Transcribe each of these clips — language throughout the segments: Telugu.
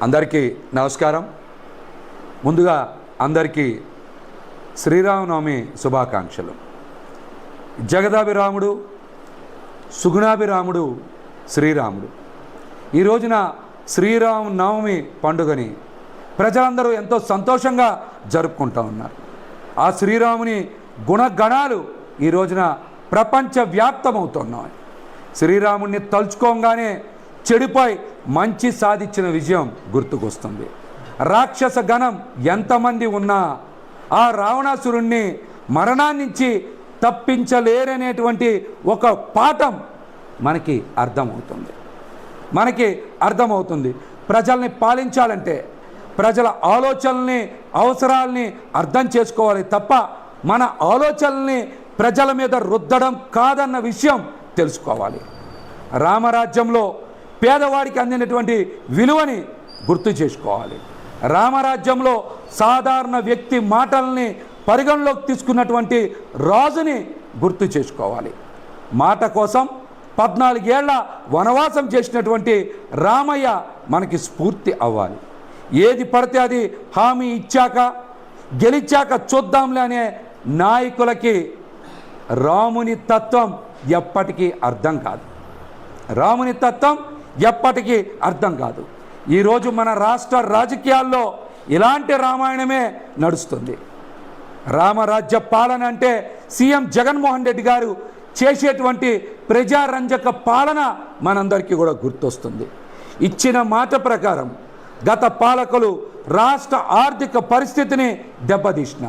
అందరికీ నమస్కారం. ముందుగా అందరికీ శ్రీరామనవమి శుభాకాంక్షలు. జగదాభిరాముడు, సుగుణాభిరాముడు శ్రీరాముడు. ఈ రోజున శ్రీరామనవమి పండుగని ప్రజలందరూ ఎంతో సంతోషంగా జరుపుకుంటూ ఉన్నారు. ఆ శ్రీరాముని గుణగణాలు ఈ రోజున ప్రపంచవ్యాప్తమవుతున్నాయి. శ్రీరాముడిని తలుచుకోగానే చెడుపై మంచి సాధించిన విజయం గుర్తుకొస్తుంది. రాక్షస గణం ఎంతమంది ఉన్నా ఆ రావణాసురుణ్ణి మరణాన్నించి తప్పించలేరనేటువంటి ఒక పాఠం మనకి అర్థమవుతుంది. ప్రజల్ని పాలించాలంటే ప్రజల ఆలోచనల్ని, అవసరాలని అర్థం చేసుకోవాలి తప్ప మన ఆలోచనల్ని ప్రజల మీద రుద్దడం కాదన్న విషయం తెలుసుకోవాలి. రామరాజ్యంలో పేదవాడికి అందినటువంటి విలువని గుర్తు చేసుకోవాలి. రామరాజ్యంలో సాధారణ వ్యక్తి మాటల్ని పరిగణలోకి తీసుకున్నటువంటి రాజుని గుర్తు చేసుకోవాలి. మాట కోసం 14 ఏళ్ల వనవాసం చేసినటువంటి రామయ్య మనకి స్ఫూర్తి అవ్వాలి. ఏది పడితే అది హామీ ఇచ్చాక గెలిచాక చూద్దాంలే అనే నాయకులకి రాముని తత్వం ఎప్పటికీ అర్థం కాదు. ఈరోజు మన రాష్ట్ర రాజకీయాల్లో ఇలాంటి రామాయణమే నడుస్తుంది. రామరాజ్య పాలన అంటే సీఎం జగన్మోహన్ రెడ్డి గారు చేసేటువంటి ప్రజారంజక పాలన మనందరికీ కూడా గుర్తొస్తుంది. ఇచ్చిన మాట ప్రకారం గత పాలకులు రాష్ట్ర ఆర్థిక పరిస్థితిని దెబ్బతీసిన,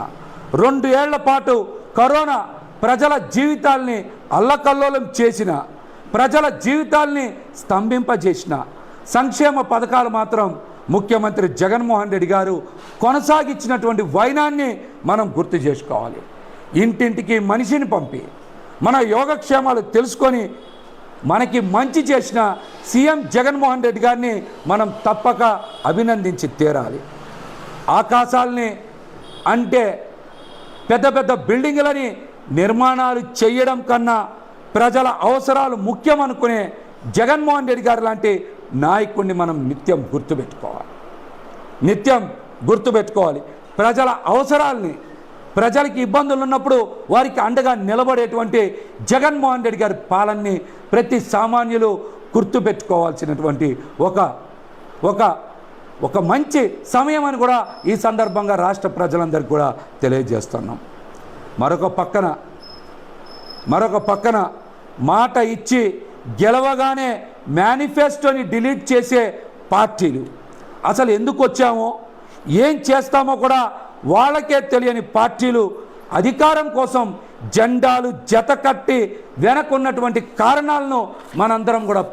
2 ఏళ్ల పాటు కరోనా ప్రజల జీవితాల్ని అల్లకల్లోలం చేసిన, ప్రజల జీవితాల్ని స్తంభింపజేసిన సంక్షేమ పథకాలు మాత్రం ముఖ్యమంత్రి జగన్మోహన్ రెడ్డి గారు కొనసాగించినటువంటి వైనాన్ని మనం గుర్తు చేసుకోవాలి. ఇంటింటికి మనిషిని పంపి మన యోగక్షేమాలు తెలుసుకొని మనకి మంచి చేసిన సీఎం జగన్మోహన్ రెడ్డి గారిని మనం తప్పక అభినందించి తీరాలి. ఆకాశాలని అంటే పెద్ద పెద్ద బిల్డింగులని నిర్మాణాలు చేయడం కన్నా ప్రజల అవసరాలు ముఖ్యం అనుకునే జగన్మోహన్ రెడ్డి గారు లాంటి నాయకుడిని మనం నిత్యం గుర్తుపెట్టుకోవాలి. ప్రజల అవసరాల్ని, ప్రజలకి ఇబ్బందులు ఉన్నప్పుడు వారికి అండగా నిలబడేటువంటి జగన్మోహన్ రెడ్డి గారి పాలనని ప్రతి సామాన్యులు గుర్తుపెట్టుకోవాల్సినటువంటి ఒక మంచి సమయం అని కూడా ఈ సందర్భంగా రాష్ట్ర ప్రజలందరికీ కూడా తెలియజేస్తున్నాం. మరొక పక్కన మాట ఇచ్చి గెలవగానే మేనిఫెస్టోని డిలీట్ చేసే పార్టీలు, అసలు ఎందుకు వచ్చామో ఏం చేస్తామో కూడా వాళ్ళకే తెలియని పార్టీలు అధికారం కోసం జెండాలు జత కట్టి వెనకున్నటువంటి కారణాలను మనందరం కూడా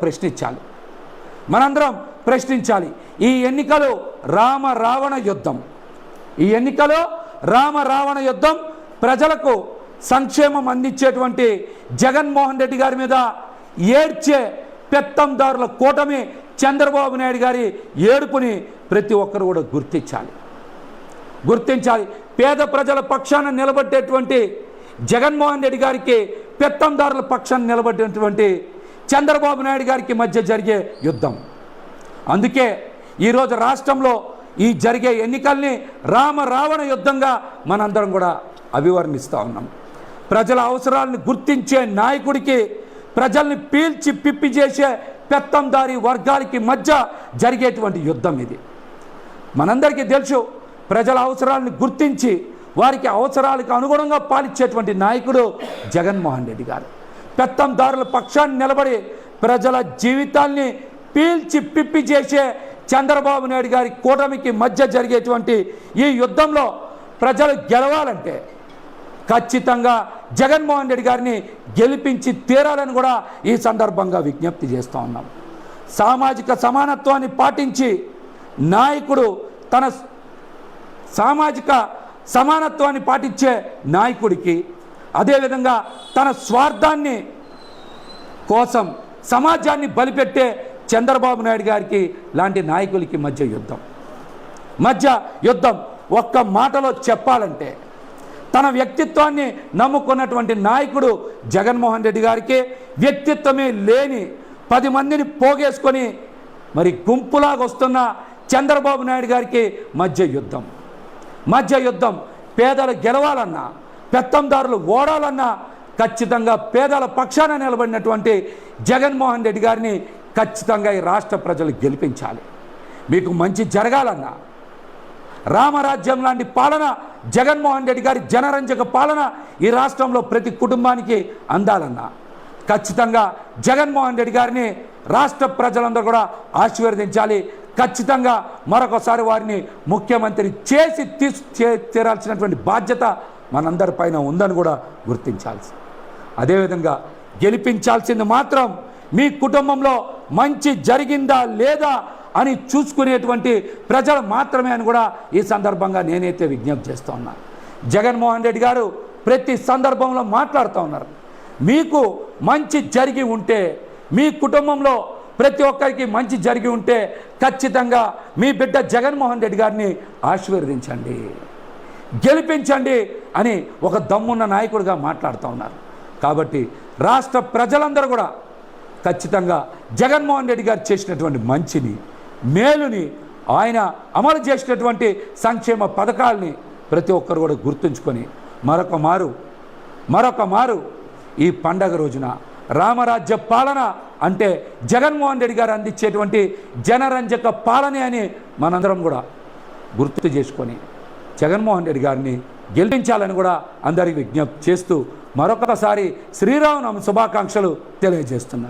ప్రశ్నించాలి. ఈ ఎన్నికలు రామ రావణ యుద్ధం. ప్రజలకు సంక్షేమం అందించేటువంటి జగన్మోహన్ రెడ్డి గారి మీద ఏడ్చే పెత్తందారుల కూటమి చంద్రబాబు నాయుడు గారి ఏడుపుని ప్రతి ఒక్కరు కూడా గుర్తించాలి. పేద ప్రజల పక్షాన నిలబడేటువంటి జగన్మోహన్ రెడ్డి గారికి, పెత్తందారుల పక్షాన నిలబడేటువంటి చంద్రబాబు నాయుడు గారికి మధ్య జరిగే యుద్ధం. అందుకే ఈరోజు రాష్ట్రంలో ఈ జరిగే ఎన్నికల్ని రావణ యుద్ధంగా మనందరం కూడా అభివర్ణిస్తూ ఉన్నాం. ప్రజల అవసరాలను గుర్తించే నాయకుడికి, ప్రజల్ని పీల్చి పిప్పి చేసే పెత్తందారి వర్గాలకి మధ్య జరిగేటువంటి యుద్ధం ఇది. మనందరికీ తెలుసు, ప్రజల అవసరాలను గుర్తించి వారికి అవసరాలకు అనుగుణంగా పాలించేటువంటి నాయకుడు జగన్మోహన్ రెడ్డి గారు. పెత్తందారుల పక్షాన్ని నిలబడి ప్రజల జీవితాల్ని పీల్చి పిప్పి చేసే చంద్రబాబు నాయుడు గారి కూటమికి మధ్య జరిగేటువంటి ఈ యుద్ధంలో ప్రజలు గెలవాలంటే ఖచ్చితంగా జగన్మోహన్ రెడ్డి గారిని గెలిపించి తీరాలని కూడా ఈ సందర్భంగా విజ్ఞప్తి చేస్తూ ఉన్నాం. సామాజిక సమానత్వాన్ని పాటించి నాయకుడు తన సామాజిక సమానత్వాన్ని పాటించే నాయకుడికి, అదేవిధంగా తన స్వార్థాన్ని కోసం సమాజాన్ని బలిపెట్టే చంద్రబాబు నాయుడు గారికి లాంటి నాయకులకి మధ్య యుద్ధం. ఒక్క మాటలో చెప్పాలంటే తన వ్యక్తిత్వాన్ని నమ్ముకున్నటువంటి నాయకుడు జగన్మోహన్ రెడ్డి గారికి వ్యక్తిత్వమే లేని 10 మందిని పోగేసుకొని మరి గుంపులాగా వస్తున్న చంద్రబాబు నాయుడు గారికి మధ్య యుద్ధం. పేదలు గెలవాలన్నా, పెత్తందారులు ఓడాలన్నా ఖచ్చితంగా పేదల పక్షాన నిలబడినటువంటి జగన్మోహన్ రెడ్డి గారిని ఖచ్చితంగా ఈ రాష్ట్ర ప్రజలు గెలిపించాలి. మీకు మంచి జరగాలన్నా, రామరాజ్యం లాంటి పాలన, జగన్మోహన్ రెడ్డి గారి జనరంజక పాలన ఈ రాష్ట్రంలో ప్రతి కుటుంబానికి అందాలన్నా ఖచ్చితంగా జగన్మోహన్ రెడ్డి గారిని రాష్ట్ర ప్రజలందరూ కూడా ఆశీర్వదించాలి. ఖచ్చితంగా మరొకసారి వారిని ముఖ్యమంత్రి చేసి తీరాల్సినటువంటి బాధ్యత మనందరిపైన ఉందని కూడా గుర్తించాల్సి, అదేవిధంగా గెలిపించాల్సింది మాత్రం మీ కుటుంబంలో మంచి జరిగిందా లేదా అని చూసుకునేటువంటి ప్రజలు మాత్రమే అని కూడా ఈ సందర్భంగా నేనైతే విజ్ఞప్తి చేస్తూ ఉన్నాను. జగన్మోహన్ రెడ్డి గారు ప్రతి సందర్భంలో మాట్లాడుతూ ఉన్నారు, మీకు మంచి జరిగి ఉంటే, మీ కుటుంబంలో ప్రతి ఒక్కరికి మంచి జరిగి ఉంటే ఖచ్చితంగా మీ బిడ్డ జగన్మోహన్ రెడ్డి గారిని ఆశీర్వదించండి, గెలిపించండి అని ఒక దమ్మున్న నాయకుడిగా మాట్లాడుతూ ఉన్నారు. కాబట్టి రాష్ట్ర ప్రజలందరూ కూడా ఖచ్చితంగా జగన్మోహన్ రెడ్డి గారు చేసినటువంటి మంచిని, మేలుని, ఆయన అమలు చేసినటువంటి సంక్షేమ పథకాలని ప్రతి ఒక్కరు కూడా గుర్తుంచుకొని మరొక మారు ఈ పండగ రోజున రామరాజ్య పాలన అంటే జగన్మోహన్ రెడ్డి గారు అందించేటువంటి జనరంజక పాలనే అని మనందరం కూడా గుర్తు చేసుకొని జగన్మోహన్ రెడ్డి గారిని గెలిపించాలని కూడా అందరికీ విజ్ఞప్తి చేస్తూ మరొకసారి శ్రీరామనవమి శుభాకాంక్షలు తెలియజేస్తున్నాను.